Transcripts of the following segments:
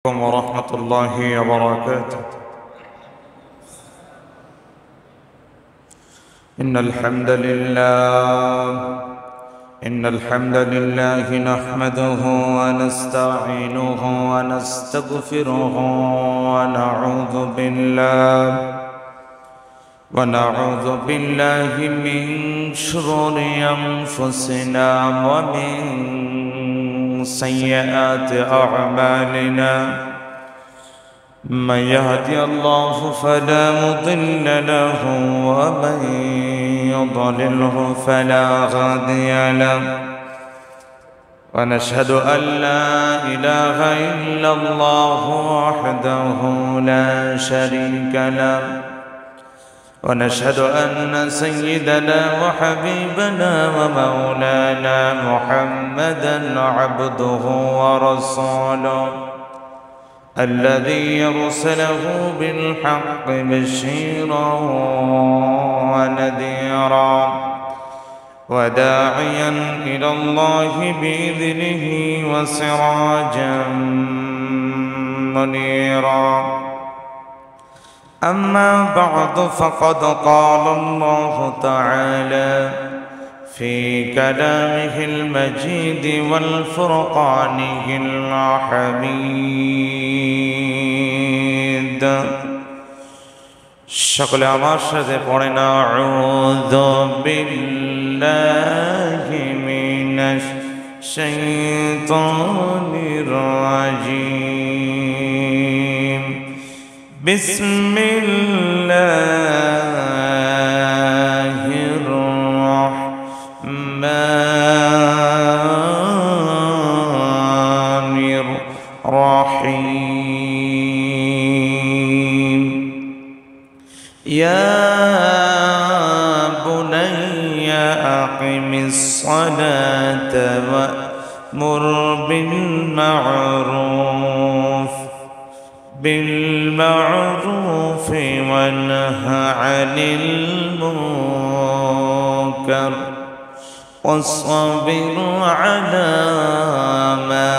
ورحمة الله وبركاته. إن الحمد لله نحمده ونستعينه ونستغفره ونعوذ بالله من شرور أنفسنا ومن سيئات أعمالنا. من يهدي الله فلا مضل له ومن يضلله فلا هادي له. ونشهد أن لا إله إلا الله وحده لا شريك له. ونشهد أن سيدنا وحبيبنا ومولانا محمدا عبده ورسوله الذي يرسله بالحق بشيرا ونذيرا وداعيا إلى الله بإذنه وسراجا منيرا. أما بعد فقد قال الله تعالى في كلامه المجيد والفرقانه الحميد. সকলে আমার সাথে পড়েন আউযু বিল্লাহি মিনাশ শাইতানির রাজিম। বিসমিল্লাহির রহমানির রহিম। ইয়া বুনাইয়া আকিমিস সালাতা ওয়া'মুর বিল بالمعروف وانه عن المنكر واصبر على ما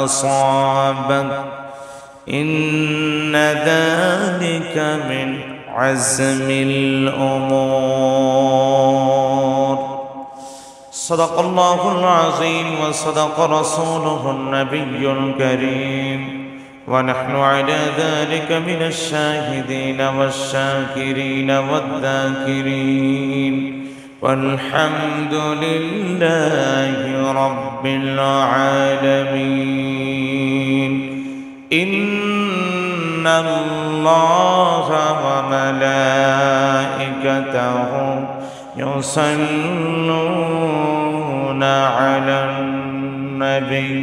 أصابك إن ذلك من عزم الأمور. صدق الله العظيم وصدق رسوله النبي الكريم ونحن على ذلك من الشاهدين والشاكرين والذاكرين والحمد لله رب العالمين. إن الله وملائكته يصلون على النبي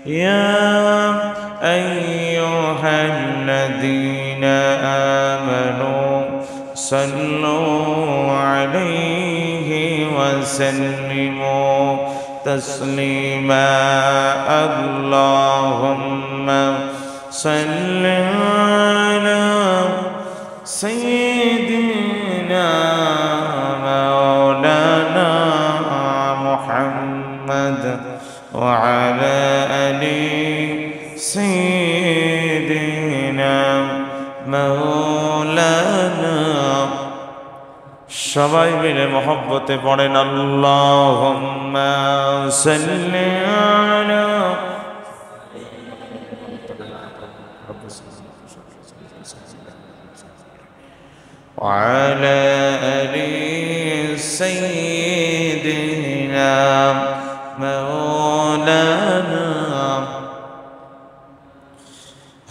يا أيها الذين آمنوا صلوا عليه وسلموا تسليما. اللهم صل على سيدنا مولانا محمد وعلى آله سيدنا مولانا. সবাই মিলে মহব্বতে পড়েন আল্লাহুম্মা সাল্লি আলা وعلى آل سيدنا مولانا.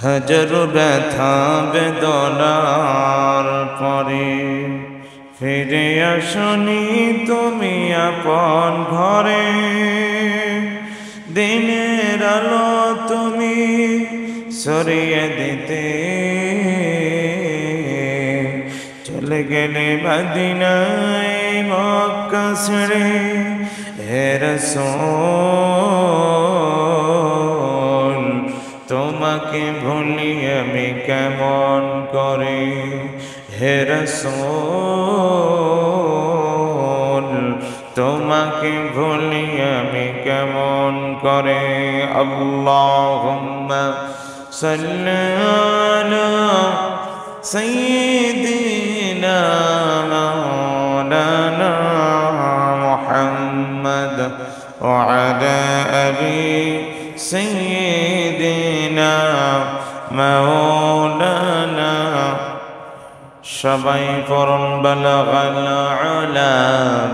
হাজার ব্যথা বেদনার পরে ফিরে আসনি তুমি আপন ঘরে। দিনের আলো তুমি সরিয়ে দিতে চলে গেলে মদিনায় মক্কা ছেড়ে। হে রাসূল তোমাকে ভুলি আমি কেমন করে। হে রাসূল তোমাকে ভুলি আমি কেমন করে। আল্লাহুম্মা সাল্লি আলা সাইয়্যিদিনা মাওলানা মুহাম্মদ ওয়া আলা আলি সাইয়্যিদিনা মাওলানা। সবাই পড়ুন বালাগাল আলা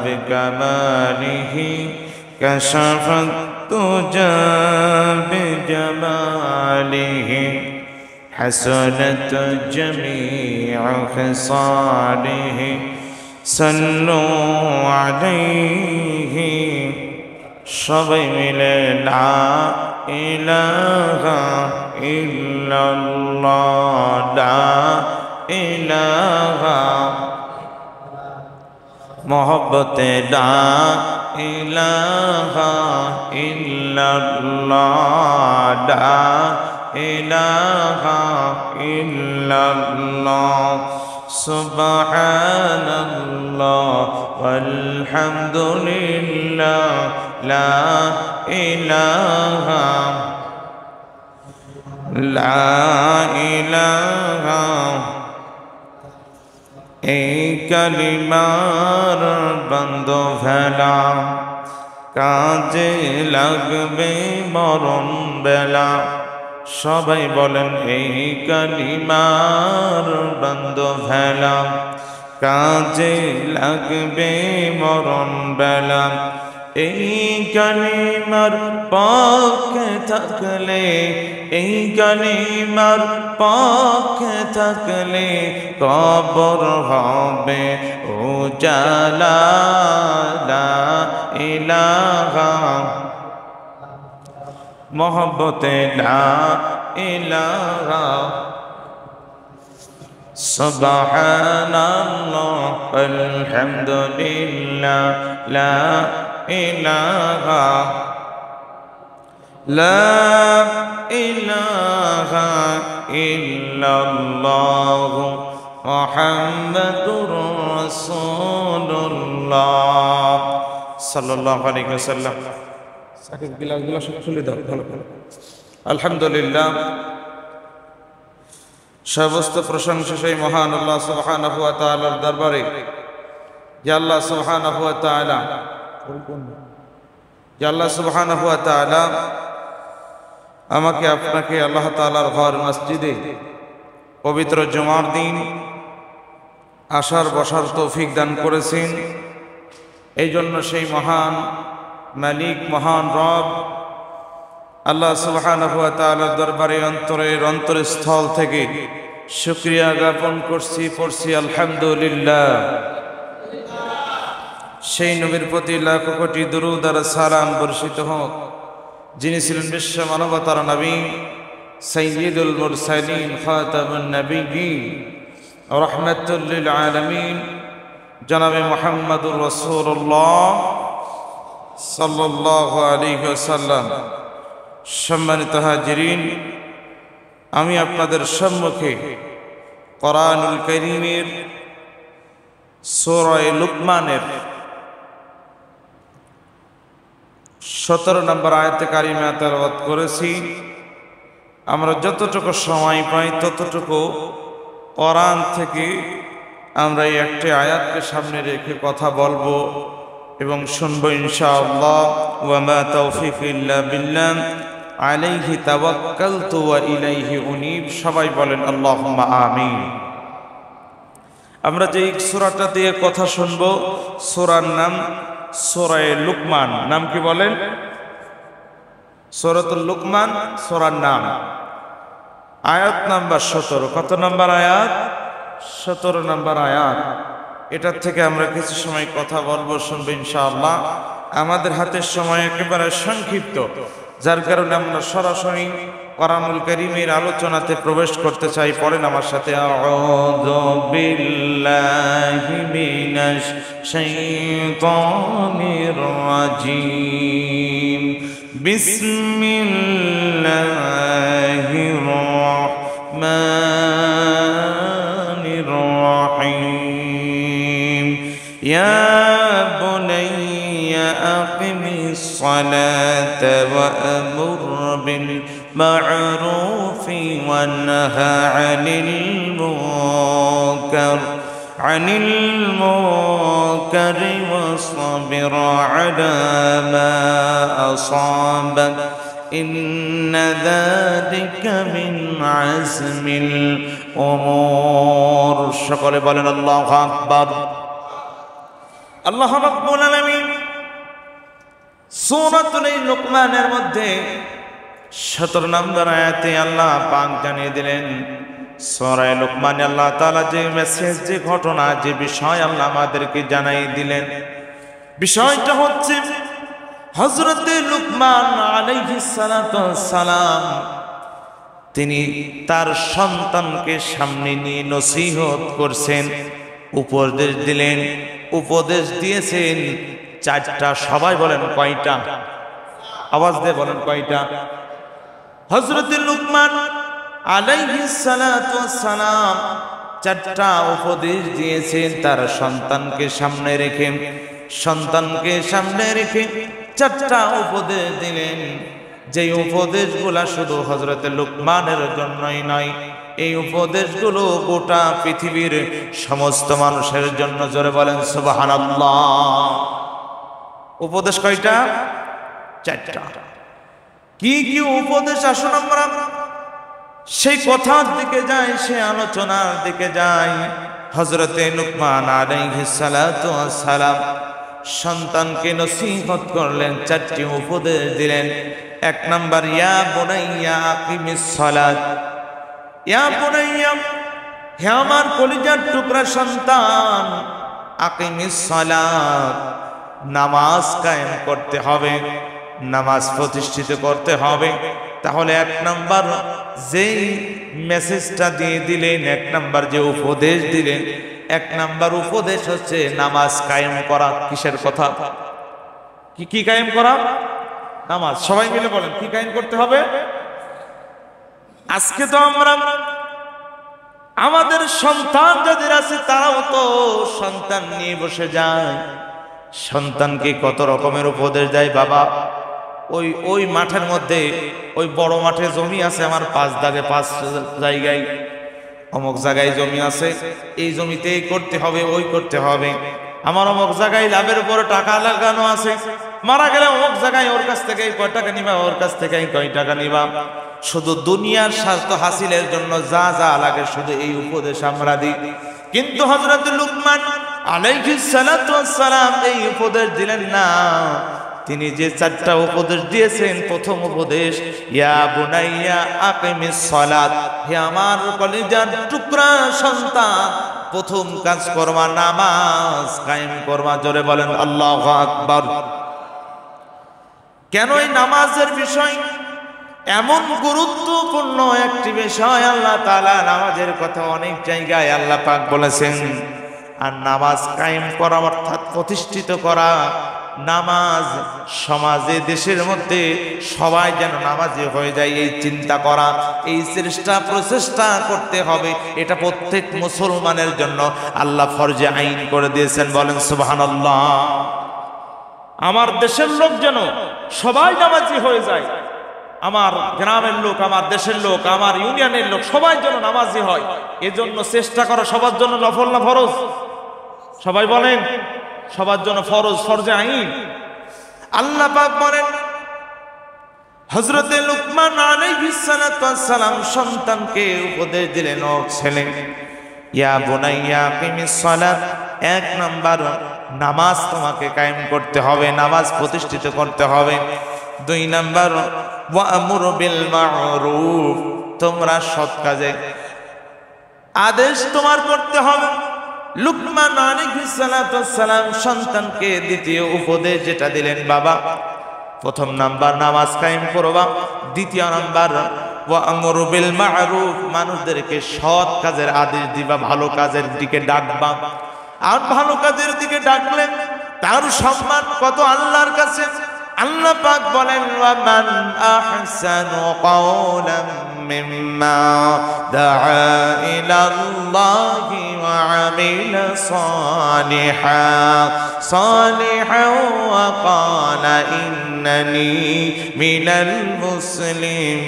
বিকামালিহি কাশাফাত তুজা বিজামালিহি হাসানাত জামিউ খিসালিহি সাল্লু আলাইহি। সবাই মিলে লা ইলাহা ইল্লাল্লাহ লা ইলাহা মোহব্বতে লা ইলাহা ইল্লাল্লাহ লা ইলাহা ইল্লাল্লাহ সুবহানাল্লাহ ওয়ালহামদুলিল্লাহ লা ইলাহা এই কালিমার বন্ধ ভেলা কাজে লাগবে মরণ বেলা। সবাই বলেন এই কালিমার বন্ধ ভেলা কাজে লাগবে মরণ বেলা। এই কালিমার পক্ষে থাকলে এই কালিমার পক্ষে থাকলে কবর হবে উজালা লা ইলাহা মোহব্বতে লা ইলাহা সুবহানাল্লাহ আলহামদুলিল্লাহ লা ইলাহা লা ইলাহা ইল্লাল্লাহ মুহাম্মাদুর রাসূলুল্লাহ সাল্লাল্লাহু আলাইহি ওয়াসাল্লাম। সাকিব গিলাসগুলো খুলে দাও ভালো করে। আলহামদুলিল্লাহ, সমস্ত প্রশংসা সেই মহান আল্লাহ সুবহানাহু ওয়া তাআলার দরবারে যে আল্লাহ সুবহানাহু ওয়া তাআলা আমাকে আপনাকে আল্লাহ তাআলার ঘর মসজিদে পবিত্র জুমার দিন আসার বসার তৌফিক দান করেছেন। এই জন্য সেই মহান মালিক মহান রব আল্লাহ সুবহানাহু ওয়া তাআলার দরবারে অন্তরের অন্তরস্থল থেকে শুকরিয়া জ্ঞাপন করছি, পড়ছি আলহামদুলিল্লাহ। সেই নবীর প্রতি লাখ কোটি দুরূদ আর সালাম বর্ষিত হোক যিনি ছিলেন বিশ্ব মানবতার নবী, সাইয়্যিদুল মুরসালিন, খাতামুন নবিয়্যিন, রাহমাতুল লিল আলামিন, জনাবে মুহাম্মদুর রাসূলুল্লাহ সাল্লাল্লাহু আলাইহি ওয়াসাল্লাম। সম্মানিত হাজিরিন, আমি আপনাদের সম্মুখে কোরআনুল কারীমের সূরা লুকমানের 17 নম্বর আয়াতে কারিমা তেলাওয়াত করেছি। আমরা যতটুকু সময় পাই ততটুকু কোরআন থেকে আমরা এই একটি আয়াতকে সামনে রেখে কথা বলবো এবং শুনবো ইনশাআল্লাহ। ওয়া মা তাওফীকি ইল্লা বিল্লাহ আলাইহি তাওয়াক্কালতু ওয়া ইলাইহি উনীব। সবাই বলেন আল্লাহুম্মা আমিন। আমরা যে সূরাটা দিয়ে কথা শুনবো সূরার নাম সূরা লুকমান। নাম কি বলেন? সূরাতুল লুকমান সূরার নাম। আয়াত নাম্বার 17। কত নম্বর আয়াত? 17 নম্বর আয়াত। এটার থেকে আমরা কিছু সময় কথা বলবো, শুনবো ইনশাআল্লাহ। আমাদের হাতের সময় একেবারে সংক্ষিপ্ত, যার কারণে আমরা সরাসরি কোরআনুল কারীমের আলোচনাতে প্রবেশ করতে চাই। পড়েন আমার সাথে, আউযু বিল্লাহি মিনাশ শাইতানির রাজীম, বিসমিল্লাহির রাহমানির রাহিম। ইয়া বুনাইয়া بالمعروف وانهى عن المنكر واصبر على ما أصابك إن ذلك من عزم الأمور সকলে বলেন আল্লাহু আকবার আল্লাহ রাব্বুল আলামিন সূরাতুল লুকমানের মধ্যে 17 নম্বর আয়াতে আল্লাহ পাক জানিয়ে দিলেন সূরা লুকমানে আল্লাহ তাআলা যে মেসেজ যে ঘটনা যে বিষয় আল্লাহ আমাদেরকে জানাই দিলেন বিষয়টা হচ্ছে হযরত লুকমান আলাইহিস সালাতু ওয়াস সালাম তিনি তার সন্তানকে সামনে নিয়ে নসিহত করছেন উপদেশ দিলেন উপদেশ দিয়েছেন চারটা সবাই বলেন কয়টা আওয়াজ দিয়ে বলেন কয়টা হযরত লুকমান আলাইহিস সালাতু ওয়াস সালাম চারটা উপদেশ দিয়েছেন তার সন্তানকে সামনে রেখে চারটা উপদেশ দিলেন যে উপদেশগুলা শুধু হযরত লুকমানের জন্যই নয় এই উপদেশগুলো গোটা পৃথিবীর সমস্ত মানুষের জন্য জোরে বলেন সুবহানাল্লাহ উপদেশ কয়টা চারটা কি কি উপদেশ আসুন আমরা সেই কথার দিকে যাই সে আলোচনার দিকে যাই হযরত লুকমান আলাইহিস সালাতু ওয়াস সালাম সন্তানকে নসিহত করলেন চারটি উপদেশ দিলেন এক নাম্বার ইয়া বুনাইয়া আকিমিস সালাত ইয়া বুনাইয়া হে আমার কলিজার টুকরা সন্তান আকিমিস সালাত নামাজ কায়েম করতে হবে নামাজ প্রতিষ্ঠিত করতে হবে তাহলে এক নাম্বার যেই মেসেজটা দিয়ে দিলেন এক নাম্বার যে উপদেশ দিলেন এক নাম্বার উপদেশ হচ্ছে নামাজ কায়েম করা কিসের কথা কি কায়েম করা নামাজ সবাই মিলে বলেন কি কায়েম করতে হবে আজকে তো আমরা আমাদের সন্তান যাদের আছে তারাও তো সন্তান নিয়ে বসে যায় সন্তানকে কত রকমের উপদেশ দেয় বাবা ওই মাঠের মধ্যে ওই বড় মাঠে জমি আছে আমার 5 দাগে 5 জায়গায় অমুক জায়গায় জমি আছে এই জমিতে এই করতে হবে ওই করতে হবে আমার অমুক জায়গায় লাভের উপরে টাকা লাগানো আছে মারা গেলে অমুক জায়গায় ওর কাছ থেকে কয় টাকা নিবা ওর কাছ থেকে কয় টাকা নিবা শুধু দুনিয়ার স্বার্থ হাসিলের জন্য যা যা লাগে শুধু এই উপদেশ আমরা দিই কিন্তু হযরত লুকমান আলাইহিস সালাতু ওয়াস সালাম এই উপদেশ দিলেন না তিনি যে চারটা উপদেশ দিয়েছেন প্রথম উপদেশ ইয়া বুনাইয়া আকিমিস সালাত হে আমার কলিজার টুকরা সন্তান প্রথম কাজ করবা নামাজ কায়েম করবা জোরে বলেন আল্লাহু আকবার কেন এই নামাজের বিষয় এমন গুরুত্বপূর্ণ একটি বিষয় আল্লাহ তাআলা নামাজের কথা অনেক জায়গায় আল্লাহ পাক বলেছেন আর নামাজ কায়েম করা অর্থাৎ প্রতিষ্ঠিত করা নামাজ সমাজে দেশের মধ্যে সবাই যেন নামাজি হয়ে যায় এই চিন্তা করা এই প্রচেষ্টা করতে হবে এটা প্রত্যেক মুসলমানের জন্য আল্লাহ ফরজে আইন করে দিয়েছেন বলেন সুবহানাল্লাহ আমার দেশের লোক যেন সবাই নামাজি হয়ে যায় আমার গ্রামের লোক আমার দেশের লোক আমার ইউনিয়নের লোক সবাই যেন নামাজি হয় এজন্য চেষ্টা করা সবার জন্য নফল না ফরজ সবাই বলেন সবার জন্য ফরজ ফরজে আইন আল্লাহ পাক বলেন হযরত লুকমান আলাইহিস সালাতু ওয়াস সালাম সন্তানকে উপদেশ দিলেন ও ছেলে ইয়া বুনাইয়া আকিমিস সালাত এক নাম্বার নামাজ তোমাকে কায়েম করতে হবে নামাজ প্রতিষ্ঠিত করতে হবে দুই নাম্বার ওয়া'মুর বিল মা'রুফ তোমরা সৎ কাজে আদেশ তোমার করতে হবে লুকমান আলাইহিস সালাতু ওয়াস সালাম সন্তানকে দ্বিতীয় উপদেশ যেটা দিলেন বাবা প্রথম নাম্বার নামাজ কায়েম করবা দ্বিতীয় নাম্বার ওয়া'মুর বিল মা'রুফ মানুষদেরকে সৎ কাজের আদেশ দিবা ভালো কাজের দিকে ডাকবা আর ভালো কাজের দিকে ডাকলে তার সম্মান কত আল্লাহর কাছে আল্লাহ পাক বলেন ওয়া মান আহসানু কাওলাম মিম্মা দাআ ইলাল্লাহি وعمل صالحا وقال إنني من المسلمين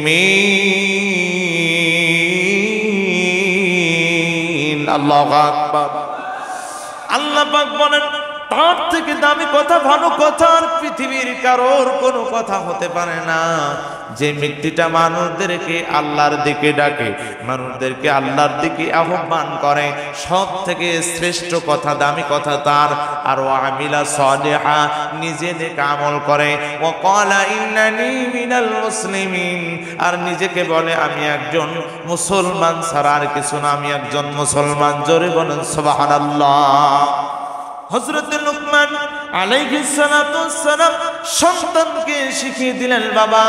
الله أكبر আল্লাহ পাক বলেন তার থেকে দামি কথা ভালো কথা আর পৃথিবীর কারোর কোনো কথা হতে পারে না। যে ব্যক্তিটা মানুষদেরকে আল্লাহর দিকে ডাকে, মানুষদেরকে আল্লাহর দিকে আহ্বান করে, সব থেকে শ্রেষ্ঠ কথা দামি কথা তার। আর আমিলা সালিহা, নিজে নেক আমল করে। ও ক্বালা ইন্নানি মিনাল মুসলিমিন, আর নিজেকে বলে আমি একজন মুসলমান ছাড়া আর কিছু না, আমি একজন মুসলমান। জোরে বলেন সুবহানাল্লাহ। হযরত লুকমান আলাইহিস সালাতু ওয়াসসালাম সন্তানকে শিখিয়ে দিলেন, বাবা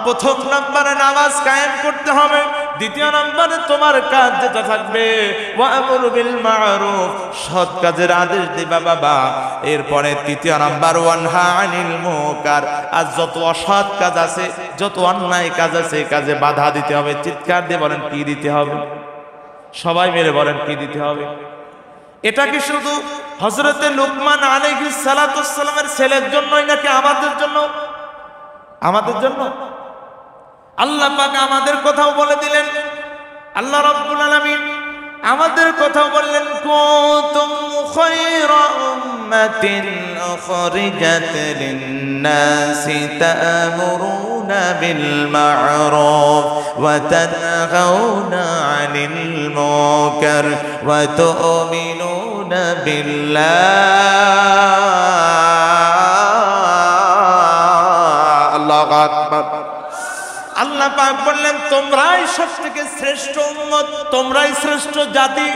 প্রথম নম্বরে নামাজ কায়েম করতে হবে, দ্বিতীয় নম্বরে তোমার কাজ যেটা থাকবে ওয়া'মুর বিল মা'রুফ, সৎ কাজের আদেশ দিবা বাবা। এরপরে তৃতীয় নাম্বার ওয়ানহা আনিল মুনকার, আর যত অসৎ কাজ আছে, যত অন্যায় কাজ আছে, কাজে বাধা দিতে হবে। চিৎকার দিয়ে বলেন কি দিতে হবে? সবাই মিলে বলেন কি দিতে হবে? এটা কি শুধু হযরতে লুকমান আলাইহিস সালাতু ওয়াসসালামের ছেলের জন্যই নাকি আমাদের জন্য? আমাদের জন্য। আল্লাহ পাক আমাদের কথাও বলে দিলেন। আল্লাহ রাব্বুল আলামিন আমাদের কথাও বললেন, কুনতুম খায়রা উম্মাতিন উখরিজাত লিন-নাসি তা'মুরুনা বিল মা'রুফ ওয়া তানহাউনা আনিল মুনকার ওয়া তু'মিনুনা বিল্লাহ। আল্লাহু আকবার। আল্লাহ পাক বললেন তোমরাই সবথেকে শ্রেষ্ঠ উম্মত, তোমরাই শ্রেষ্ঠ জাতি।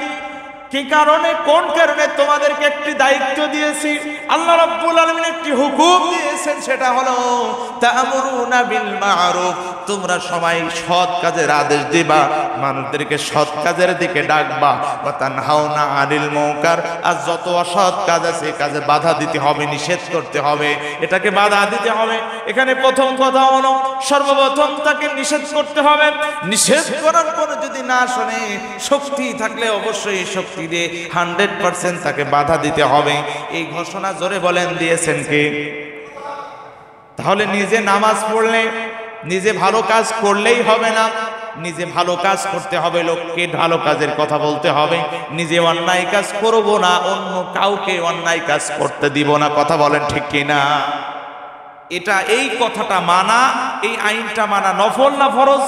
কি কারণে, কোন কারণে? তোমাদেরকে একটি দায়িত্ব দিয়েছি, আল্লাহ রাব্বুল আলামিন একটি হুকুম দিয়েছেন, সেটা হলো তা'মুরুনা বিল মা'রুফ, তোমরা সবাই সৎ কাজের আদেশ দিবা, মানুষদেরকে সৎ কাজের দিকে ডাকবা। ওয়া তানহাউনা আনিল মুনকার, আর যত অসৎ কাজ আছে কাজে বাধা দিতে হবে, নিষেধ করতে হবে, এটাকে বাধা দিতে হবে। এখানে প্রথম কথা হলো সর্বপ্রথম তাকে নিষেধ করতে হবে। নিষেধ করার পরে যদি না শোনে, শক্তি থাকলে অবশ্যই শক্তি দিয়ে 100% তাকে বাধা দিতে হবে। এই ঘোষণা জোরে বলেন দিয়েছেন কে? তাহলে নিজে নামাজ পড়লে, নিজে ভালো কাজ করলেই হবে না, নিজে ভালো কাজ করতে হবে, লোককে ভালো কাজের কথা বলতে হবে। নিজে অন্যায় কাজ করব না, অন্য কাউকে অন্যায় কাজ করতে দিব না। কথা বলেন ঠিক কিনা? এটা, এই কথাটা মানা, এই আইনটা মানা নফল না ফরজ?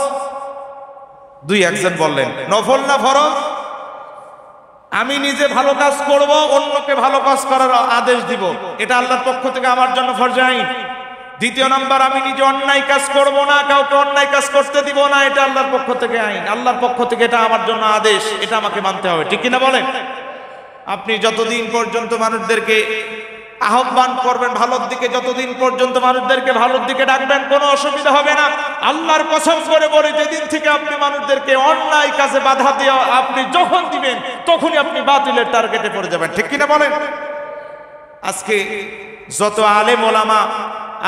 দুই একজন বললেন নফল না ফরজ? আমি নিজে ভালো কাজ করব, অন্যকে ভালো কাজ করার আদেশ দিব, এটা আল্লাহর পক্ষ থেকে আমার জন্য ফরজ আইন। দ্বিতীয় নাম্বার, আমি নিজে অন্যায় কাজ করব না, কাউকে অন্যায় কাজ করতে দিব না, এটা আল্লাহর পক্ষ থেকে আইন, আল্লাহর পক্ষ থেকে এটা আমার জন্য আদেশ, এটা আমাকে মানতে হবে। ঠিক কিনা বলেন? আপনি যতদিন পর্যন্ত মানুষদেরকে আহ্বান করবেন ভালোর দিকে, যতদিন পর্যন্ত মানুষদেরকে ভালোর দিকে ডাকবেন, কোনো অসুবিধা হবে না। আল্লাহর কসম করে বলে, যেদিন থেকে আপনি মানুষদেরকে অন্যায় কাজে বাধা দেওয়া আপনি যখন দিবেন, তখনই আপনি বাতিলের টার্গেটে পড়ে যাবেন। ঠিক কিনা বলেন? আজকে যত আলেম ওলামা,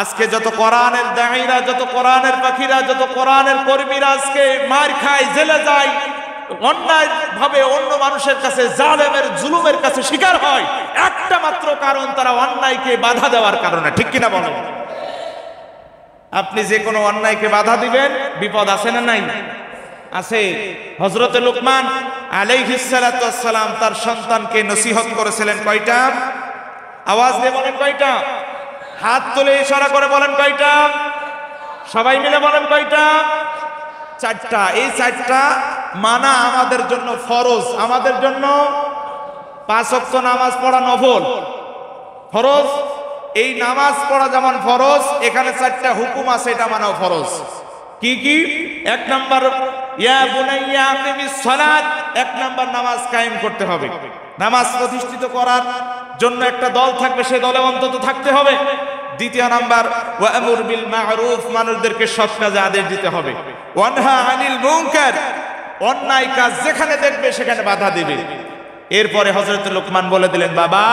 আজকে যত কোরআনের দাঈরা, যত কোরআনের পাখিরা, যত কোরআনের কর্মীরা আজকে মার খায়, জেলে যায়, অন্যায় ভাবে অন্য মানুষের কাছে জালেমের জুলুমের কাছে শিকার হয়, একটা মাত্র কারণ, তারা অন্যায়কে বাধা দেওয়ার কারণে। ঠিক কিনা বলেন? আপনি যে কোনো অন্যায়কে বাধা দিবেন, বিপদ আছে না নাই? আছে। হযরত লুকমান আলাইহিস সালাতু ওয়াস সালাম তার সন্তানকে নসিহত করেছিলেন কয়টা? আওয়াজ দিয়ে বলেন কয়টা? হাত তুলে ইশারা করে বলেন কয়টা? সবাই মিলে বলেন কয়টা? চারটা। এই চারটা মানা আমাদের জন্য ফরজ, আমাদের জন্য 5 ওয়াক্ত নামাজ পড়া নফল, ফরজ। এই নামাজ পড়া যেমন ফরজ, এখানে চারটা হুকুম আছে, এটা মানাও ফরজ। কি কি? 1 নাম্বার, ইয়া বুনাইয়া আকিমিস সালাত, 1 নাম্বার নামাজ কায়েম করতে হবে। নামাজ প্রতিষ্ঠিত করার জন্য একটা দল থাকবে, সেই দলে অন্তত থাকতে হবে। দ্বিতীয় নাম্বার, ওয়া'মুর বিল মা'রুফ, মানুষদেরকে সৎ কাজে আদেশ দিতে হবে। ওয়ানহা আনিল মুনকার, অন্যায় কাজ যেখানে দেখবে সেখানে বাধা দিবে। এরপরে হযরত লুকমান বলে দিলেন, বাবা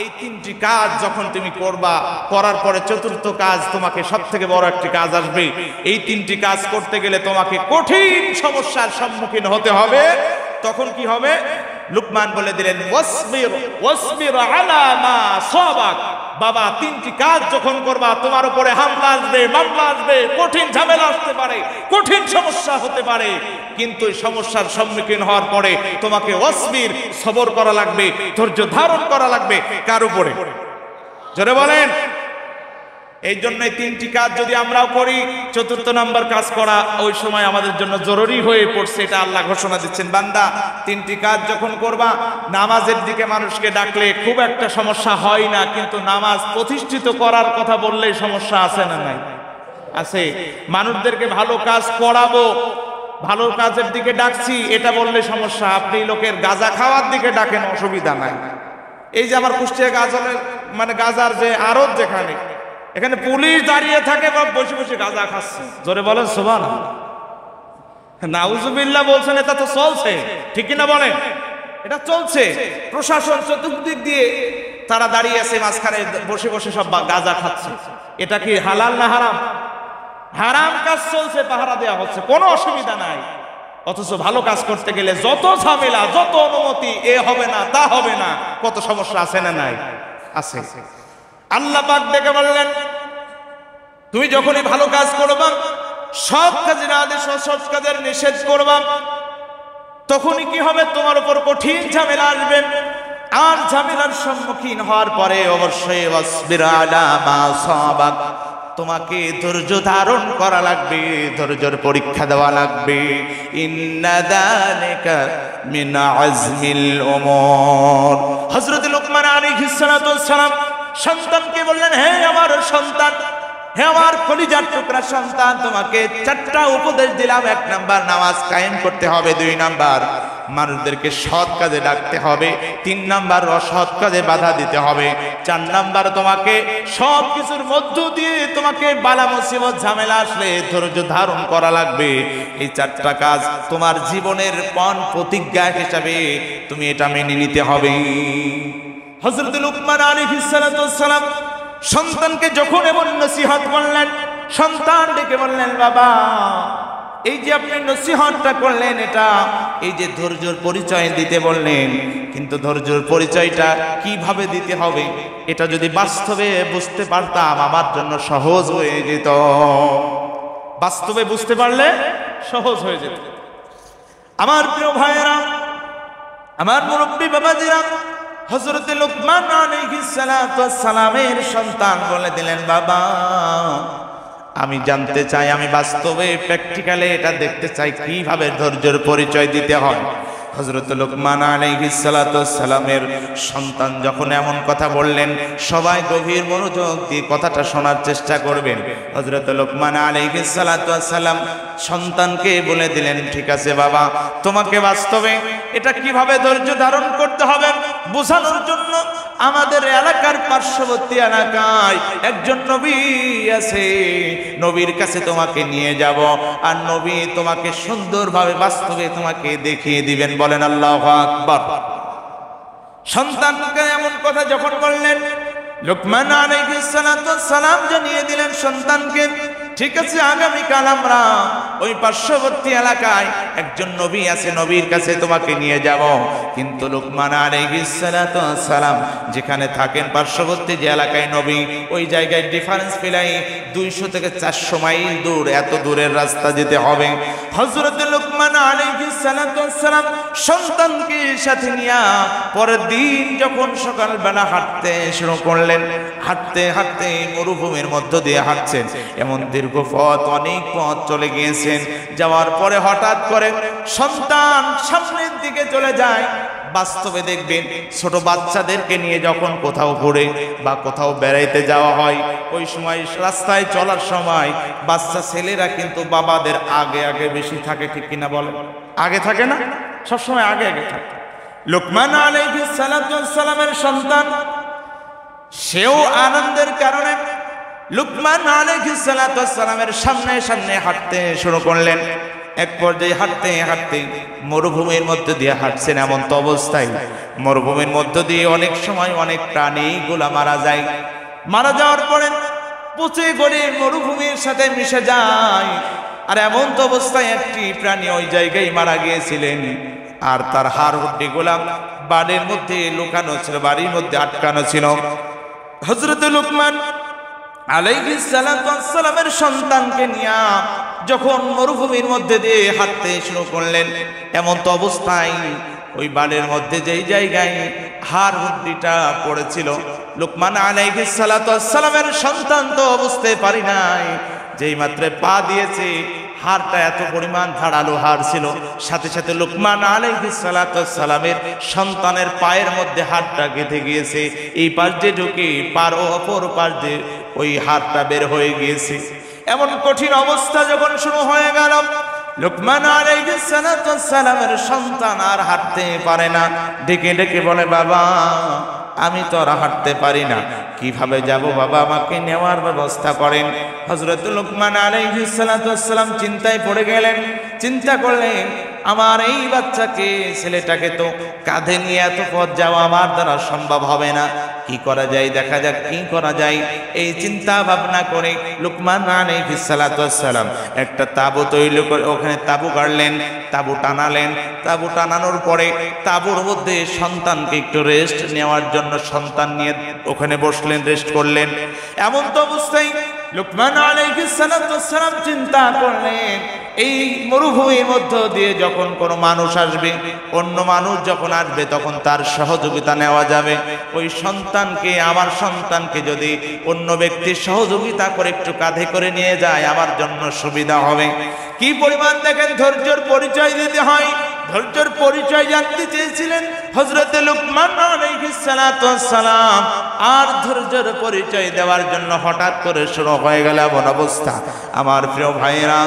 এই 3টি কাজ যখন তুমি করবা, করার পরে চতুর্থ কাজ, তোমাকে সবথেকে বড় একটি কাজ আসবে। এই 3টি কাজ করতে গেলে তোমাকে কঠিন সমস্যার সম্মুখীন হতে হবে। তখন কি হবে? লুকমান বলে দিলেন ওয়াসবির ওয়াসবির আলা মা সাবাক। বাবা, তিনটি কাজ যখন করবা, তোমার উপরে হামলা আসবে, মামলা আসবে, কঠিন ঝামেলা আসতে পারে, কঠিন সমস্যা হতে পারে, কিন্তু এই সমস্যার সম্মুখীন হওয়ার পরে তোমাকে ওয়াসবির, সবর করা লাগবে, ধৈর্য ধারণ করা লাগবে। কার উপরে? জোরে বলেন। এই জন্য তিনটি কাজ যদি আমরাও করি, চতুর্থ নাম্বার কাজ করা ওই সময় আমাদের জন্য জরুরি হয়ে পড়ছে। এটা আল্লাহ ঘোষণা দিচ্ছেন, বান্দা তিনটি কাজ যখন করবা, নামাজের দিকে মানুষকে ডাকলে খুব একটা সমস্যা হয় না, কিন্তু নামাজ প্রতিষ্ঠিত করার কথা বললেই সমস্যা আছে না নাই? আছে। মানুষদেরকে ভালো কাজ করাবো, ভালো কাজের দিকে ডাকছি, এটা বললে সমস্যা। আপনি লোকের গাঁজা খাওয়ার দিকে ডাকেন, অসুবিধা নাই। এই যে আমার কুষ্টিয়া গাজলের মানে গাজার যে আড়ত, যেখানে এখানে পুলিশ দাঁড়িয়ে থাকে বা বসে বসে গাঁজা খাচ্ছে, জোরে বলেন সুবহানাল্লাহ। নাউজুবিল্লাহ বলছেন, এটা তো চলছে, ঠিক কিনা বলেন? এটা চলছে। প্রশাসন চতুর্দিক দিয়ে তারা দাঁড়িয়ে আছে, মাঝখানে বসে বসে সব গাঁজা খাচ্ছে। এটা কি হালাল না হারাম? হারাম কাজ চলছে, পাহারা দেওয়া হচ্ছে, কোনো অসুবিধা নাই। অথচ ভালো কাজ করতে গেলে যত ঝামেলা, যত অনুমতি, এ হবে না, তা হবে না, কত সমস্যা আছে না নাই? আছে। আল্লাহ পাক ডেকে বললেন, তুমি যখনই ভালো কাজ করবা, সৎ কাজের আদেশ ও সৎ কাজের নিষেধ করবা, তখনই কি হবে? তোমার উপর কঠিন ঝামেলা আসবে। আর ঝামেলার সম্মুখীন হওয়ার পরে অবশ্যই ওয়াসবির আলা মা সাবাক, তোমাকে ধৈর্য ধারণ করা লাগবে, ধৈর্যের পরীক্ষা দেওয়া লাগবে। ইন্না যালিকা মিন আজমিল উমুর। হযরত লুকমান আলাইহিস সালাতু ওয়াস সালাম সন্তানকে বললেন, হে আমার সন্তান, হে আমার কলিজার টুকরা সন্তান, তোমাকে চারটা উপদেশ দিলাম। 1 নাম্বার, নামাজ কায়েম করতে হবে। 2 নাম্বার, মানুষদেরকে সৎ কাজে ডাকতে হবে। 3 নাম্বার, অসৎ কাজে বাধা দিতে হবে। 4 নাম্বার, তোমাকে সব কিছুর মধ্য দিয়ে তোমাকে বালা মুসিবত ঝামেলা আসলে ধৈর্য ধারণ করা লাগবে। এই 4টা কাজ তোমার জীবনের পণ প্রতিজ্ঞা হিসাবে তুমি এটা মেনে নিতে হবে। হযরত লুকমান আলাইহিস সালাতু ওয়াস সালাম সন্তানকে যখন এমন নসিহত করলেন, সন্তান ডেকে বললেন, বাবা, এই যে আপনি নসিহতটা করলেন, এটা এই যে ধৈর্যের পরিচয় দিতে বললেন, কিন্তু ধৈর্যের পরিচয়টা কিভাবে দিতে হবে, এটা যদি বাস্তবে বুঝতে পারতাম আমার জন্য সহজ হয়ে যেত। বাস্তবে বুঝতে পারলে সহজ হয়ে যেত। আমার প্রিয় ভাইয়েরা, আমার মুরব্বী বাবাজিরা, হযরত লুকমান আলাইহিস সালাতু ওয়াস সালামের সন্তান বলে দিলেন, বাবা, আমি জানতে চাই, আমি বাস্তবে প্র্যাকটিক্যালি এটা দেখতে চাই কিভাবে ধৈর্যের পরিচয় দিতে হয়। হযরত লুকমান আলাইহিস সালাতু ওয়াস সালামের সন্তান যখন এমন কথা বললেন, সবাই গভীর মনোযোগ দিয়ে কথাটা শোনার চেষ্টা করবেন। হযরত লুকমান আলাইহিস সালাতু ওয়াস সালাম সন্তানকে বলে দিলেন, ঠিক আছে বাবা, তোমাকে বাস্তবে এটা কিভাবে ধৈর্য ধারণ করতে হবে বোঝানোর জন্য আমাদের এলাকার পার্শ্ববর্তী এলাকায় একজন নবী আছে, নবীর কাছে তোমাকে নিয়ে যাব, আর নবী তোমাকে সুন্দরভাবে বাস্তবে তোমাকে দেখিয়ে দিবেন। বলেন আল্লাহু আকবার। সন্তানকে এমন কথা যখন বললেন, লুকমান আলাইহিস সালাতু ওয়াস সালাম জানিয়ে দিলেন সন্তানকে, ঠিক আছে, আগামীকাল আমরা ওই পার্শ্ববর্তী এলাকায় একজন নবী আছে, নবীর কাছে তোমাকে নিয়ে যাব। কিন্তু লুকমান আলাইহিস সালাতু ওয়াস সালাম যেখানে থাকেন, পার্শ্ববর্তী যে এলাকায় নবী, ওই জায়গায় ডিফারেন্স প্রায় 200 থেকে 400 মাইল দূর, এত দূরের রাস্তা যেতে হবে। হযরত লুকমান আলাইহিস সালাতু ওয়াস সালাম সন্তানকে সাথে নিয়ে পরের দিন যখন সকালবেলা হাঁটতে শুরু করলেন, হাঁটতে হাঁটতে মরুভূমির মধ্য দিয়ে হাঁটছেন। এমন দীর্ঘ পথ, অনেক পথ চলে গিয়েছেন। যাওয়ার পরে হঠাৎ করে সন্তান সামনের দিকে চলে যায়। বাস্তবে দেখবেন, ছোট বাচ্চাদেরকে নিয়ে যখন কোথাও ঘুরে বা কোথাও বেড়াইতে যাওয়া হয়, ওই সময় রাস্তায় চলার সময় বাচ্চা ছেলেরা কিন্তু বাবাদের আগে আগে বেশি থাকে, ঠিক কিনা বলে? আগে থাকে না? সবসময় আগে আগে থাকে। লুকমান আলাইহিস সালাতু ওয়াস সালামের সন্তান, সেও আনন্দের কারণে লুকমান আলাইহিস সালাতু ওয়াস সালামের সামনে সামনে হাঁটতে শুরু করলেন। এক পর্যায়ে হাঁটতে হাঁটতে মরুভূমির মধ্যে দিয়ে হাঁটছেন। এমন তো অবস্থায় মরুভূমির মধ্য দিয়ে অনেক সময় অনেক প্রাণীগুলা মারা যায়। মারা যাওয়ার পরে পচে গড়ে মরুভূমির সাথে মিশে যায়। আর এমন তো অবস্থায় একটি প্রাণী ওই জায়গায় মারা গিয়েছিলেন। আর তার হাড় হুড্ডি গুলা বাড়ির মধ্যে লুকানো ছিল, বাড়ির মধ্যে আটকানো ছিল। হযরত লুকমান আলাইহিস সালাতু ওয়াস সালামের সন্তানকে নিয়ে যখন মরুভূমির মধ্যে দিয়ে হাঁটতে শুরু করলেন, এমন তো অবস্থায় ওই বাড়ির মধ্যে যেই জায়গায় হাড় হুড্ডিটা পড়েছিল, লুকমান আলাইহিস সালাতু ওয়াস সালামের সন্তান তো বুঝতে পারি নাই, যেই মাত্র পা দিয়েছে হাড়টা এত পরিমাণ ধারালো হাড় ছিল, সাথে সাথে লুকমান আলাইহিস সালাতু ওয়াস সালামের সন্তানের পায়ের মধ্যে হাড়টা গেঁথে গিয়েছে। এই পাশ দিয়ে ঢুকে পার অপর পাশ দিয়ে ওই হাড়টা বের হয়ে গিয়েছে। এমন কঠিন অবস্থা যখন শুরু হয়ে গেল, লুকমান আলাইহিস সালাতু ওয়াস সালামের সন্তান আর হাঁটতে পারে না। ডেকে ডেকে বলে, বাবা আমি তো আর হাঁটতে পারি না, কিভাবে যাব বাবা, আমাকে নেওয়ার ব্যবস্থা করেন। হযরত লুকমান আলাইহিস সালাতু ওয়াস সালাম চিন্তায় পড়ে গেলেন। চিন্তা করলেন, আমার এই বাচ্চাকে, ছেলেটাকে তো কাঁধে নিয়ে এত পথ যাওয়া আমার দ্বারা সম্ভব হবে না, কি করা যায়, দেখা যাক কি করা যায়। এই চিন্তা ভাবনা করে লুকমান আলাইহিস সালাতু ওয়াস সালাম একটা তাঁবু তৈরি করে ওখানে তাঁবু গাড়লেন, তাঁবু টানালেন। তাঁবু টানানোর পরে তাঁবুর মধ্যে সন্তানকে একটু রেস্ট নেওয়ার জন্য সন্তান নিয়ে ওখানে বসলেন, রেস্ট করলেন। এমন তো অবস্থায় লুকমান আলাইহিস সালাতু ওয়াস সালাম চিন্তা করলেন, এই মরুভূমির মধ্য দিয়ে যখন কোনো মানুষ আসবে, অন্য মানুষ যখন আসবে, তখন তার সহযোগিতা নেওয়া যাবে। ওই সন্তানকে, আমার সন্তানকে যদি অন্য ব্যক্তির সহযোগিতা করে একটু কাঁধে করে নিয়ে যায়, আমার জন্য সুবিধা হবে। কি পরিমাণ দেখেন ধৈর্যের পরিচয় দিতে হয়, ধৈর্যের পরিচয় জানতে চেয়েছিলেন হযরত লুকমান আলাইহিস সালাতু ওয়াস সালাম। আর ধৈর্যের পরিচয় দেওয়ার জন্য হঠাৎ করে শুরু হয়ে গেল এমন অবস্থা। আমার প্রিয় ভাইরা,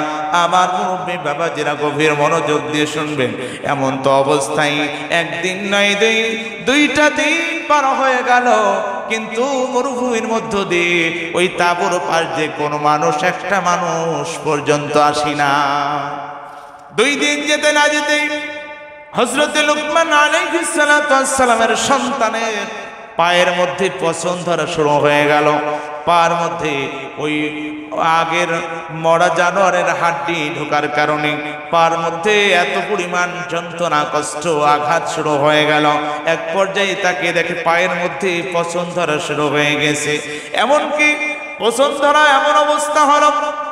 আমার মুরব্বী বাবাজিরা গভীর মনোযোগ দিয়ে শুনবেন। এমন তো অবস্থায় একদিন নয়, দুইটা দিন পার হয়ে গেল, কিন্তু মরুভূমির মধ্য দিয়ে ওই তাঁবুর পাশ দিয়ে কোনো মানুষ, একটা মানুষ পর্যন্ত আসি না। 2 দিন যেতে না যেতেই হযরত লুকমান আলাইহিস সালাতু ওয়াস সালামের সন্তানের পায়ের মধ্যে পছন ধরা শুরু হয়ে গেল। পার মধ্যে ওই আগের মরা জানোয়ারের হাড্ডি ঢোকার কারণে পার মধ্যে এত পরিমাণ যন্ত্রণা, কষ্ট, আঘাত শুরু হয়ে গেল। এক পর্যায়ে তাকে দেখে পায়ের মধ্যে পছন ধরা শুরু হয়ে গেছে। এমনকি পছন ধরা এমন অবস্থা হলো,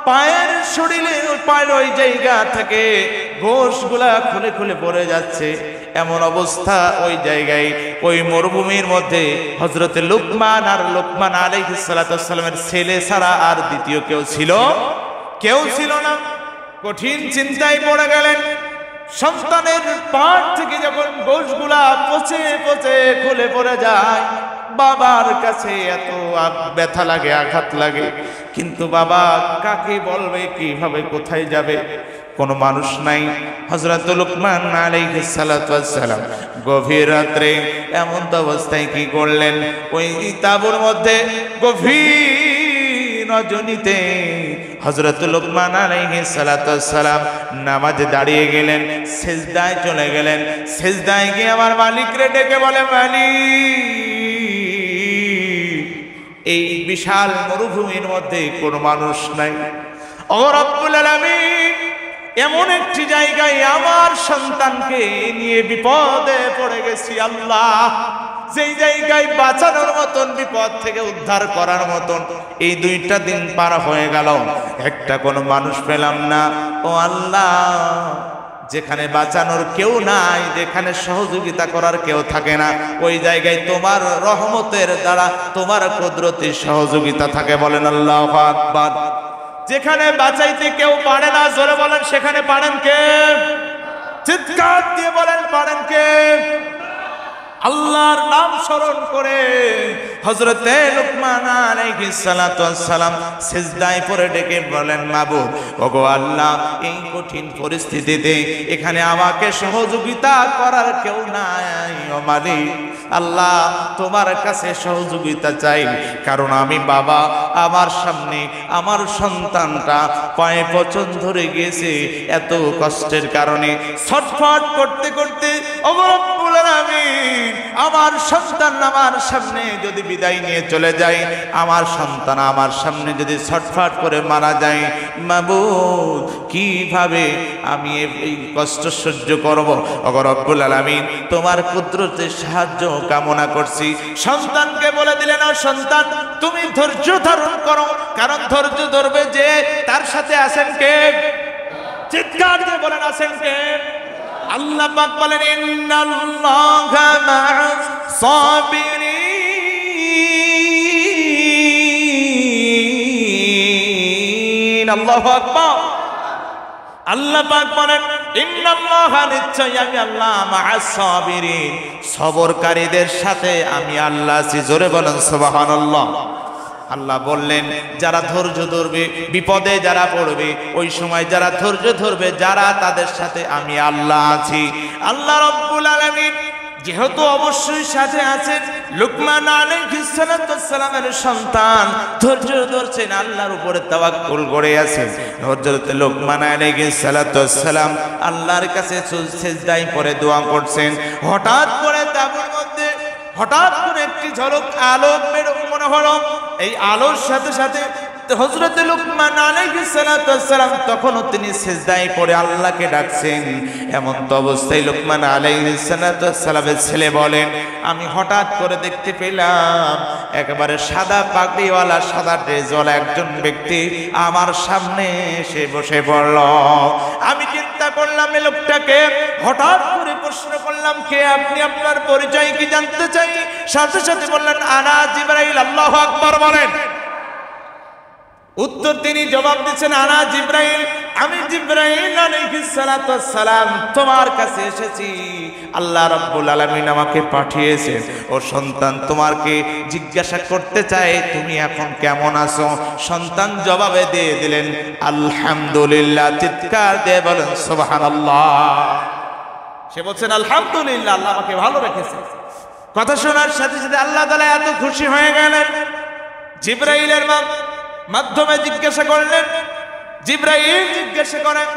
পায়ের শরীরে, পায়ের ওই জায়গা থেকে গোশগুলা খুলে খুলে পড়ে যাচ্ছে। এমন অবস্থা ওই জায়গায়, ওই মরুভূমির মধ্যে হযরত লুকমান আর লুকমান আলাইহিস সালাতু ওয়াস সালামের ছেলে ছাড়া আর দ্বিতীয় কেউ ছিল না। কঠিন চিন্তায় পড়ে গেলেন। সন্তানের পাট থেকে যখন গোশগুলা পচে পচে খুলে পড়ে যায়, বাবার কাছে এত ব্যথা লাগে, আঘাত লাগে, কিন্তু বাবা কাকে বলবে, কিভাবে, কোথায় যাবে, কোনো মানুষ নাই। হযরত লুকমান আলাইহিস সালাতু ওয়াস সালাম গভীর রাত্রে এমন অবস্থায় কি করলেন, ওই তাঁবুর মধ্যে গভীর রজনীতে হযরত লুকমান আলাইহিস সালাতু ওয়াস সালাম নামাজে দাঁড়িয়ে গেলেন, সিজদায় চলে গেলেন। সিজদায় গিয়ে আমার মালিকরে ডেকে বলে, মালিক, এই বিশাল মরুভূমির মধ্যে কোনো মানুষ নাই, ও রব্বুল আলামিন, এমন একটি জায়গায় আমার সন্তানকে নিয়ে বিপদে পড়ে গেছি আল্লাহ, যেই জায়গায় বাঁচানোর মতন, বিপদ থেকে উদ্ধার করার মতন এই 2টা দিন পার হয়ে গেল, একটা কোনো মানুষ পেলাম না। ও আল্লাহ, যেখানে বাঁচানোর কেউ নাই, যেখানে সহযোগিতা করার কেউ থাকে না, ওই জায়গায় তোমার রহমতের দ্বারা, তোমার কুদরতের সহযোগিতা থাকে। বলেন আল্লাহু আকবার। যেখানে বাঁচাইতে কেউ পারে না, জোরে বলেন, সেখানে পারেন কে? চিৎকার দিয়ে বলেন, পারেন কে? আল্লাহর নাম স্মরণ করে হযরত লুকমান আলাইহিস সালাতু ওয়াস সালাম সিজদায় পড়ে ডেকে বলেন, মাবুদ, ওগো আল্লাহ, এই কঠিন পরিস্থিতিতে এখানে আমাকে সহযোগিতা করার কেউ নাই। ও মালিক, আল্লাহ, তোমার কাছে সহযোগিতা চাই, কারণ আমি বাবা, আমার সামনে আমার সন্তানটা পায়ে পচন ধরে গেছে, এত কষ্টের কারণে ছটফট করতে করতে ও রব্বুল আলামিন আমার সন্তান আমার সামনে যদি বিদায় নিয়ে চলে যায়, আমার সন্তান আমার সামনে যদি ছটফট করে মারা যায়, মাবুদ কিভাবে আমি এই কষ্ট সহ্য করব? ওগো রব্বুল আলামিন, তোমার কুদরতের সাহায্য কামনা করছি। সন্তানকে বলে দিলেন, ও সন্তান তুমি ধৈর্য ধারণ করো, কারণ ধৈর্য ধরবে যে তার সাথে আছেন কে? চিৎকার দিয়ে বলেন আছেন কে? আল্লাহ পাক বলেন, ইন্নাল্লাহা মা'আস সাবিরিন। আল্লাহু আকবার। আল্লাহ পাক বলেন, ইন্নাল্লাহা, নিশ্চয় আমি আল্লাহ, মা'আস সাবিরিন, সবরকারীদের সাথে আমি আল্লাহ আছি। জোরে বলেন সুবহানাল্লাহ। আল্লাহ বললেন, যারা ধৈর্য ধরবে, বিপদে যারা পড়বে, ওই সময় যারা ধৈর্য ধরবে, যারা তাদের সাথে আমি আল্লাহ আছি। আল্লাহ রাব্বুল আলামিন যেহেতু অবশ্যই সাথে আছেন, লুকমান আলাইহিস সালামের সন্তান ধৈর্য ধরছেন, আল্লাহর উপরে তাওয়াক্কুল করে আছেন। হযরত লুকমান আলাইহিস সালাম আল্লাহর কাছে সিজদায় পড়ে দোয়া করছেন। হঠাৎ করে তাঁবুর মধ্যে হঠাৎ করে একটি ঝলক আলো বের মনে হলো। এই আলোর সাথে সাথে হযরত লুকমান আলাইহিস সালাম তখনও তিনি সিজদায় পড়ে আল্লাহকে ডাকছেন। এমন তো অবস্থায় লুকমান আলাইহিস সালামের ছেলে বলেন, আমি হঠাৎ করে দেখতে পেলাম একেবারে সাদা পাগড়িওয়ালা, সাদা ড্রেসওয়ালা একজন ব্যক্তি আমার সামনে এসে বসে পড়ল। আমি চিন্তা করলাম এই লোকটাকে, হঠাৎ করে প্রশ্ন করলাম, কে আপনি, আপনার পরিচয় কি জানতে চাই? সাথে সাথে বললেন, আনা জিবরাইল। আল্লাহু আকবার বলেন। উত্তর তিনি জবাব দিচ্ছেন, আনা জিবরাইল, আমি জিবরাইল আলাইহিস সালাম তোমার কাছে এসেছি। আল্লাহ রাব্বুল আলামিন আমাকে পাঠিয়েছেন। ও সন্তান, তোমাকে জিজ্ঞাসা করতে চাই, তুমি এখন কেমন আছো? সন্তান জবাবে দিয়ে দিলেন, আলহামদুলিল্লাহ। চিৎকার দিয়ে বলেন সুবহানাল্লাহ। সে বলছেন, আলহামদুলিল্লাহ, আল্লাহ আমাকে ভালো রেখেছে। কথা শোনার সাথে সাথে আল্লাহ তাআলা এত খুশি হয়ে গেলেন, জিবরাইলের মাধ্যমে জিজ্ঞাসা করলেন। জিবরাইল জিজ্ঞাসা করেন,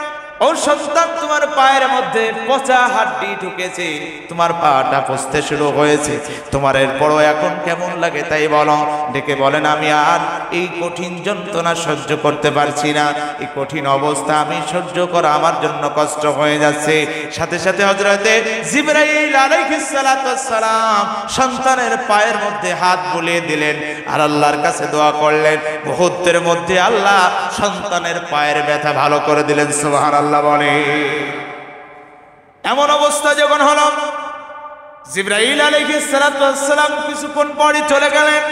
ও সন্তান, তোমার পায়ের মধ্যে পচা হাড্ডি ঢুকেছে, তোমার পাটা পচতে শুরু হয়েছে, তোমার এরপরও এখন কেমন লাগে তাই বলো। ডেকে বলেন, আমি আর এই কঠিন যন্ত্রণা সহ্য করতে পারছি না, এই কঠিন অবস্থা আমি সহ্য করা আমার জন্য কষ্ট হয়ে যাচ্ছে। সাথে সাথে হযরতে জিবরাইল আলাইহিস সালাম সন্তানের পায়ের মধ্যে হাত বুলিয়ে দিলেন আর আল্লাহর কাছে দোয়া করলেন। মুহূর্তের মধ্যে আল্লাহ সন্তানের পায়ের ব্যথা ভালো করে দিলেন। সুবহানাল্লাহ বলে। এমন অবস্থা যখন হলো, জিবরাইল আলাইহিস সালাম কিছুক্ষণ পরই চলে গেলেন।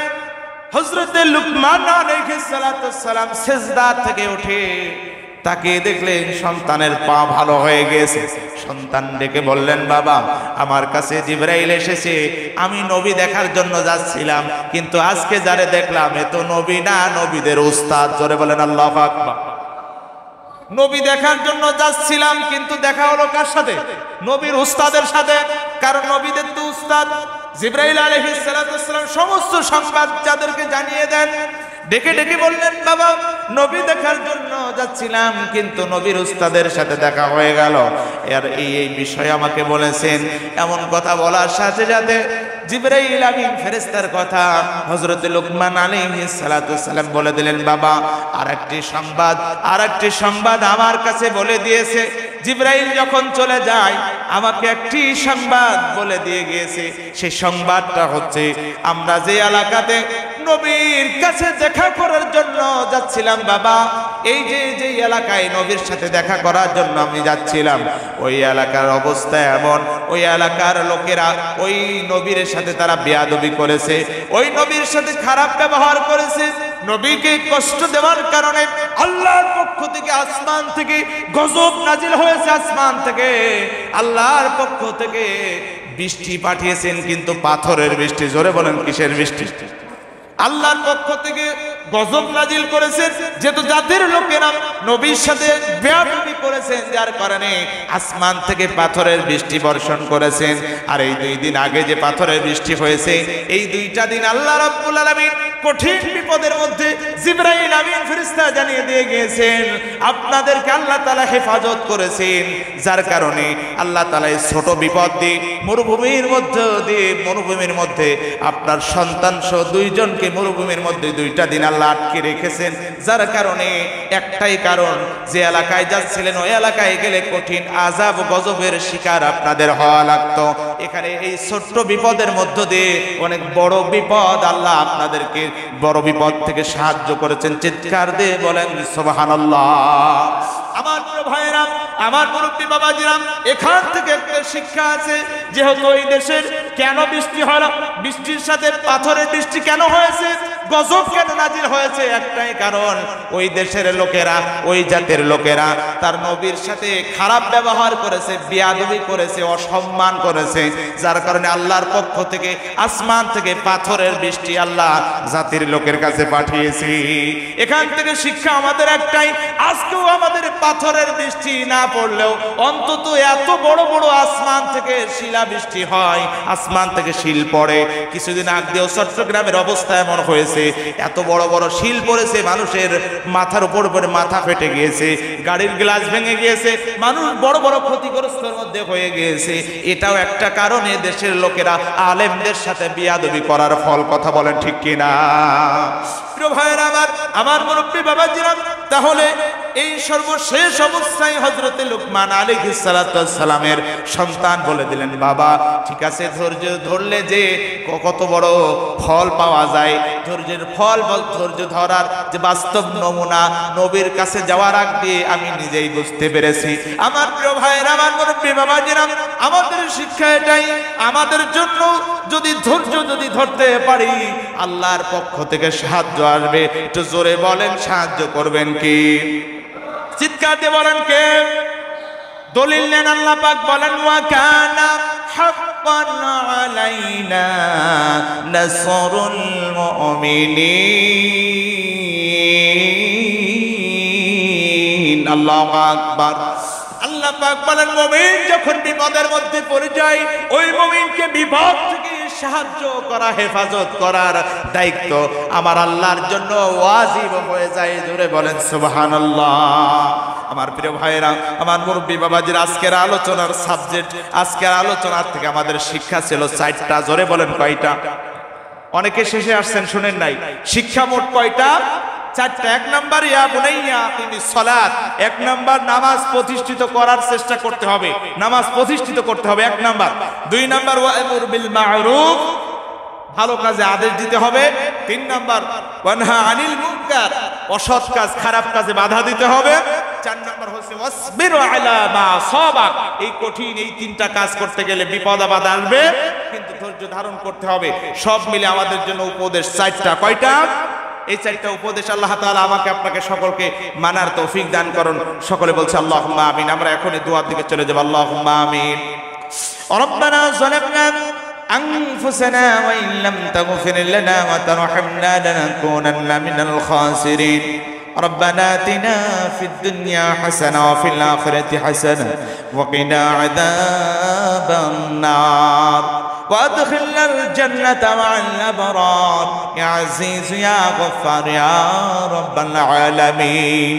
হযরত লুকমান আলাইহিস সালাম সিজদা থেকে উঠে তাকে দেখলেন সন্তানের পা ভালো হয়ে গেছে। সন্তান ডেকে বললেন, বাবা, আমার কাছে জিবরাইল এসেছে, আমি নবী দেখার জন্য যাচ্ছিলাম, কিন্তু আজকে যারে দেখলাম এ তো নবী না, নবীদের উস্তাদ। জোরে বলেন আল্লাহু আকবার। নবী দেখার জন্য যাচ্ছিলাম, কিন্তু দেখা হলো কার সাথে? নবীর উস্তাদের সাথে। কারণ নবীদের তো উস্তাদ জিবরাইল আলাইহিস সালাম সমস্ত সংবাদ যাদেরকে জানিয়ে দেন। ডেকে ডেকে বললেন, বাবা, নবী দেখার জন্য যাচ্ছিলাম, কিন্তু নবীর উস্তাদের সাথে দেখা হয়ে গেল, আর এই বিষয় আমাকে বলেছেন। এমন কথা বলার সাথে সাথে জিবরাইল আমিন ফেরেশতার কথা হযরত লুকমান আলাইহিস সালাম বলে দিলেন, বাবা, আরেকটি সংবাদ আমার কাছে বলে দিয়েছে। জিবরাইল যখন চলে যায় আমাকে একটি সংবাদ বলে দিয়ে গিয়েছে। সেই সংবাদটা হচ্ছে, আমরা যে এলাকাতে নবীর কাছে দেখা করার জন্য যাচ্ছিলাম, বাবা, এই যে এলাকায় নবীর সাথে দেখা করার জন্য আমি যাচ্ছিলাম, ওই এলাকার অবস্থা এমন, ওই এলাকার লোকেরা ওই নবীর সাথে তারা বেয়াদবি করেছে, ওই নবীর সাথে খারাপ ব্যবহার করেছে। নবীকে কষ্ট দেওয়ার কারণে আল্লাহর পক্ষ থেকে আসমান থেকে গজব নাজিল হয়েছে। আসমান থেকে আল্লাহর পক্ষ থেকে বৃষ্টি পাঠিয়েছেন, কিন্তু পাথরের বৃষ্টি। জোরে বলেন, কিসের বৃষ্টি? আল্লাহর পক্ষ থেকে গজব নাজিল করেছে, যেহেতু জাতির লোকেরা নবীর সাথে বেয়াদবি করেছেন, যার কারণে আসমান থেকে পাথরের বৃষ্টি বর্ষণ করেছেন। আর এই 2 দিন আগে যে পাথরের বৃষ্টি হয়েছে, এই 2টা দিন আল্লাহ রাব্বুল আলামিন কঠিন বিপদের মধ্যে জিবরাইল আমিন ফেরেশতা জানিয়ে দিয়ে গিয়েছেন আপনাদেরকে আল্লাহ তাআলা হেফাজত করেছেন। যার কারণে আল্লাহ তাআলা এই ছোট বিপদ দিয়ে মরুভূমির মধ্যে আপনার সন্তান সহ 2 জনকে মরুভূমির মধ্যে 2টা দিন আল্লাহ আটকে রেখেছেন। যার কারণে একটাই কারণ, যে এলাকায় যাচ্ছিলেন ওই এলাকায় গেলে কঠিন আযাব গজবের শিকার আপনাদের হওয়া লাগতো। এখানে এই ছোট্ট বিপদের মধ্য দিয়ে অনেক বড় বিপদ আল্লাহ আপনাদেরকে বড় বিপদ থেকে সাহায্য করেছেন। চিৎকার দিয়ে বলেন সুবহানাল্লাহ। আমার প্রিয় ভাইরা, আমার মুরব্বী বাবাজিরা, এখান থেকে একটা শিক্ষা আছে। যেহেতু এই দেশের কেন বৃষ্টি হলো, বৃষ্টির সাথে পাথরের বৃষ্টি কেন হয়েছে, গজব কেন নাজিল হয়েছে, একটাই কারণ, ওই দেশের লোকেরা, ওই জাতের লোকেরা তার নবীর সাথে খারাপ ব্যবহার করেছে, বেয়াদবি করেছে, অসম্মান করেছে। যার কারণে আল্লাহর পক্ষ থেকে আসমান থেকে পাথরের বৃষ্টি আল্লাহ জাতির লোকের কাছে পাঠিয়েছি। এখান থেকে শিক্ষা আমাদের একটাই, আজকেও আমাদের পাথরের বৃষ্টি না পড়লেও অন্তত এত বড় বড় আসমান থেকে শিলা বৃষ্টি হয়, আসমান থেকে শিল পড়ে। কিছুদিন আগেও চট্টগ্রামের অবস্থা এমন হয়েছে, এত বড় বড় শিল পড়েছে, মানুষের মাথার উপর মাথা ফেটে গিয়েছে, গাড়ির গ্লাস ভেঙে গিয়েছে, মানুষ বড় বড় ক্ষতিগ্রস্তের মধ্যে হয়ে গিয়েছে। এটাও একটা কারণে দেশের লোকেরা আলেমদের সাথে বিয়াদবি করার ফল। কথা বলেন ঠিক কিনা? প্রিয় ভাইয়েরা আমার মুরব্বী বাবাজিরা, তাহলে এই সর্বশেষ অবস্থায় হযরতে লুকমান আলাইহিস সালাতু ওয়াস সালামের সন্তান বলে দিলেন, বাবা ঠিক আছে, ধৈর্য ধরলে যে কত বড় ফল পাওয়া যায়, ধৈর্যের ফল, ধৈর্য ধরার যে বাস্তব নমুনা নবীর কাছে যাওয়ার আগ দিয়ে আমি নিজেই বুঝতে পেরেছি। আমার প্রিয় ভাইয়েরা, আমার মুরব্বী বাবাজিরা, আমাদের শিক্ষা এটাই, আমাদের জন্য যদি ধৈর্য ধরতে পারি, আল্লাহর পক্ষ থেকে সাহায্য আসবে। একটু জোরে বলেন, সাহায্য করবেন কি? চিৎকার দিয়ে বলেন কে? দলিল নেন, আল্লাহ পাক বলেন, ওয়া কানা হাক্কান আলাইনা নাসরুল মুমিনিন। আল্লাহু আকবার। আল্লাহ পাক বলেন, মুমিন যখন বিপদের মধ্যে পড়ে যায়, ওই মুমিনকে বিপদ থেকে সাহায্য করা, হেফাজত করার দায়িত্ব আমার আল্লাহর জন্য ওয়াজিব হয়ে যায়। জোরে বলেন সুবহানাল্লাহ। আমার প্রিয় ভাইরা, আমার মুরব্বী বাবাজির, আজকের আলোচনার সাবজেক্ট, আজকের আলোচনার থেকে আমাদের শিক্ষা ছিল 4টা। জোরে বলেন কয়টা? অনেকে শেষে আসছেন, শুনেন নাই। শিক্ষা মোট কয়টা? 4টা। 1 নাম্বার, ইয়া বুনাইয়া আকিমিস সালাত। 1 নাম্বার, নামাজ প্রতিষ্ঠিত করার চেষ্টা করতে হবে, নামাজ প্রতিষ্ঠিত করতে হবে, 1 নাম্বার। 2 নাম্বার, ওয়া'মুর বিল মা'রুফ, ভালো কাজে আদেশ দিতে হবে। 3 নাম্বার, ওয়ানহা আনিল মুনকার, অসৎ কাজ, খারাপ কাজে বাধা দিতে হবে। 4 নাম্বার হচ্ছে ওয়াসবির আলা মা সাবাক, এই কঠিন এই 3টা কাজ করতে গেলে বিপদ আপদ আসবে, কিন্তু ধৈর্য ধারণ করতে হবে। সব মিলে আমাদের জন্য উপদেশ 4টা। কয়টা? এই 4টা উপদেশ আল্লাহ তাআলা আমাকে আপনাকে সকলকে মানার তৌফিক দান করুন। সকলে বলছে আল্লাহুম্মা আমিন। আমরা এখনই দোয়ার দিকে চলে যাব। আল্লাহুম্মা আমিন। রব্বানা যালামনা আনফুসানা ওয়া ইন লাম তাগফির লানা ওয়া তারহামনা লানাকুনান্না মিনাল খাসিরিন। ربنا آتنا في الدنيا حسنة وفي الآخرة حسنة وقنا عذاب النار وادخلنا الجنة مع الأبرار يا عزيز يا غفار يا رب العالمين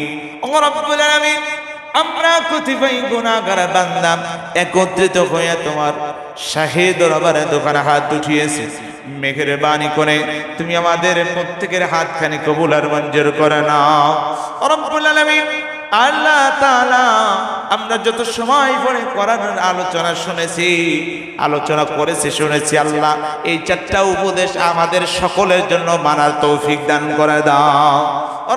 رب العالمين। আমরা কতিপয় গুনাহগার বান্দা একত্রিত হয়ে তোমার শাহী দরবারে দোকানে হাত উঠিয়েছি, মেহেরবানি করে তুমি আমাদের প্রত্যেকের হাতখানি কবুল আর মঞ্জুর করে নাও রব্বুল আলামিন। আল্লাহ তাআলা, আমরা যত সময় পরে কোরআনের আলোচনা শুনেছি, আলোচনা করেছি, শুনেছি, আল্লাহ এই 4টা উপদেশ আমাদের সকলের জন্য মানার তৌফিক দান করে দাও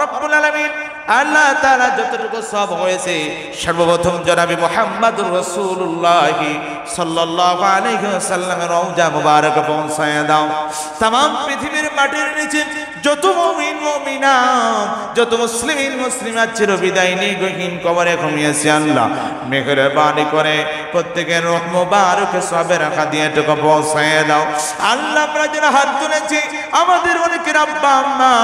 রব্বুল আলামিন। আল্লাহ তাআলা যতটুকু সওয়াব হয়েছে সর্বপ্রথম জনাবে মুহাম্মদুর রাসূলুল্লাহ সাল্লাল্লাহু আলাইহি ওয়াসাল্লামের রওজা মুবারক পৌঁছায় দাও। तमाम পৃথিবীর মাটির নিচে যত মুমিন মুমিনাত, যত মুসলিম মুসলিমাত চিরবিদায় নিয়ে গহীন কবরে ঘুমিয়েছে আল্লাহ মেহেরবানি করে প্রত্যেকের রূহ মুবারকে সবের রাখা দিয়ে টুকু পৌঁছায় দাও আল্লাহ। আমরা যারা হাত তুলেছি আমাদের অনেকের আব্বা আম্মা,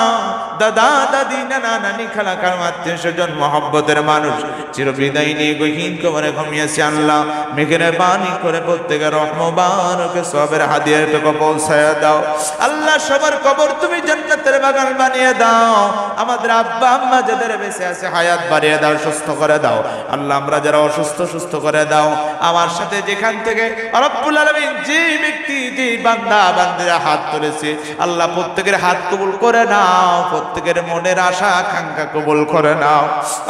দাদা দাদি, নানা নানি, খালা খালা, আত্মীয় স্বজন, মহব্বতের মানুষ চিরবিদায় নিয়ে গহীন কবরে ঘুমিয়েছে আল্লাহ মেহেরবানি করে প্রত্যেকের রূহ মুবারকে সবের হাদিয়াটুকু পৌঁছায় দাও আল্লাহ। সবার কবর তুমি জান্নাতের বাগান বানিয়ে দাও। আমাদের আব্বা আম্মা যাদের বেঁচে আছে হায়াত বাড়িয়ে দাও, সুস্থ করে দাও আল্লাহ। আমরা যারা অসুস্থ সুস্থ করে দাও। আমার সাথে যেখান থেকে রব্বুল আলামিন যে ব্যক্তি যে বান্দা বান্দিরা হাত তুলেছে আল্লাহ প্রত্যেকের হাত কবুল করে নাও, প্রত্যেকের মনের আশা আকাঙ্ক্ষা কবুল করে নাও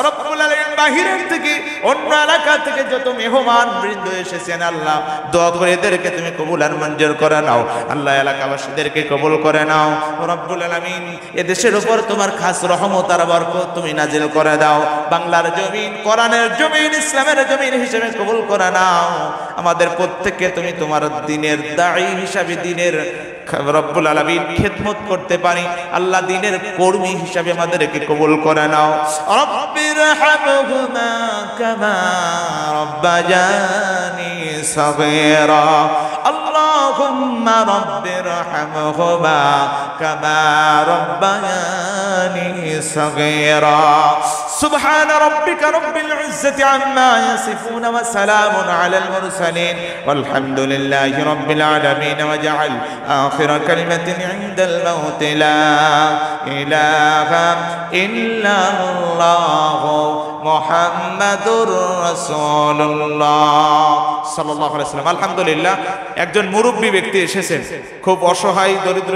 রব্বুল আলামিন। বাহিরের থেকে অন্য এলাকা থেকে যত মেহমান বৃন্দ এসেছেন আল্লাহ দোয়া করে এদেরকে তুমি কবুল আর মঞ্জুর করে নাও আল্লাহ। এলাকাবাসীদেরকে কবুল করে নাও রব্বুল আলামিন। এদেশের উপর তোমার খাস রহমত আর বরকত তুমি নাজিল করে দাও। বাংলার জমিন কোরআনের জমিন ইসলামের জমিন হিসেবে কবুল করে নাও। আমাদের প্রত্যেককে তুমি তোমার দ্বীনের দাঈ হিসাবে দ্বীনের রব্বুল আলামিন খিদমত করতে পারি আল্লাহ। দ্বীনের কর্মী হিসাবে আমাদেরকে কবুল করে নাও। রব্বির হামহুমা কামা রব্বায়ানি সাগীরা আল্লাহুম্মা রব্বির হামহুমা কামা রব্বায়ানি সাগীরা سبحان ربك رب العزة عما يصفون وسلام على المرسلين والحمد لله رب العالمين واجعل آخر كلمة عند الموت لا إله إلا الله محمد رسول الله صلى الله عليه وسلم। আলহামদুলিল্লাহ একজন মুরব্বী ব্যক্তি এসেছেন, খুব অসহায় দরিদ্র